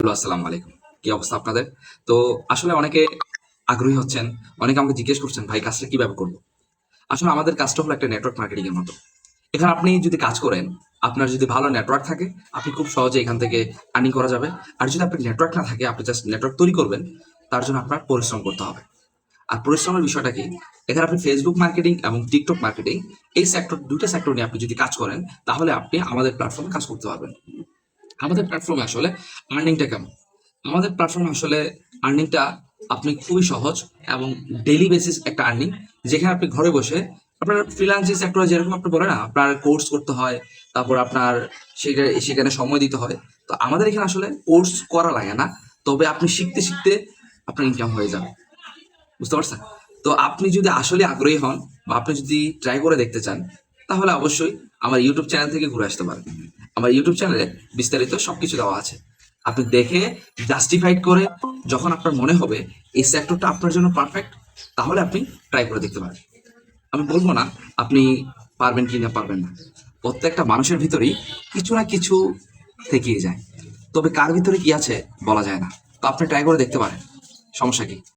Hello, আসসালামু আলাইকুম। কি অবস্থা আপনাদের? তো আসলে অনেকে আগ্রহী হচ্ছেন, অনেকে আমাকে জিজ্ঞেস করছেন, "ভাই কাজটা কিভাবে করব?" আসলে আমাদের কাজটা হলো একটা নেটওয়ার্ক মার্কেটিং এর মতো। এখানে আপনি যদি কাজ করেন, আপনার যদি ভালো নেটওয়ার্ক থাকে, আপনি খুব সহজে এখান থেকে আর্নিং করা যাবে। আর যদি আপনার নেটওয়ার্ক না থাকে, আপনি জাস্ট নেটওয়ার্ক তৈরি করবেন, তার জন্য আপনার পরিশ্রম করতে হবে। আর পরিশ্রমের বিষয়টা কি? এখানে আপনি ফেসবুক মার্কেটিং এবং টিকটক মার্কেটিং এই সেক্টর ২ টা সেক্টর নিয়ে আপনি যদি কাজ করেন, তাহলে আপনি আমাদের প্ল্যাটফর্মে কাজ করতে পারবেন। আমাদের প্ল্যাটফর্মে আসলে আর্নিংটা কেমন? আমাদের প্ল্যাটফর্মে আসলে আর্নিংটা আপনি খুবই সহজ এবং ডেইলি বেসিস একটা আর্নিং, যেখানে আপনি ঘরে বসে আপনার ফ্রিল্যান্সিং সেক্টরে যেরকম আপনি বলে না, আপনার কোর্স করতে হয়, তারপর আপনার সেখানে সময় দিতে হয়। তো আমাদের এখানে আসলে কোর্স করা লাগে না। তবে আপনি শিখতে, শিখতে আপনার ইনকাম হয়ে যাবে। বুঝতে পারছেন? তো আপনি যদি আসলে আগ্রহী হন বা আপনি যদি ট্রাই করে দেখতে চান, তাহলে অবশ্যই আমার ইউটিউব চ্যানেল থেকে ঘুরে আসতে পারেন। আমার ইউটিউব চ্যানেলে বিস্তারিত সবকিছু দেওয়া আছে। আপনি দেখে জাস্টিফাইড করে যখন আপনার মনে হবে এই সেক্টরটা আপনার জন্য পারফেক্ট, তাহলে আপনি ট্রাই করে দেখতে পারেন। আমি বলব না আপনি পারবেন কি না পারবেন না। প্রত্যেকটা মানুষের ভিতরেই কিছু না কিছু থেকেই যায়। তবে কার ভিতরে কি আছে বলা যায় না। তো আপনি ট্রাই করে দেখতে পারেন। সমস্যা কি?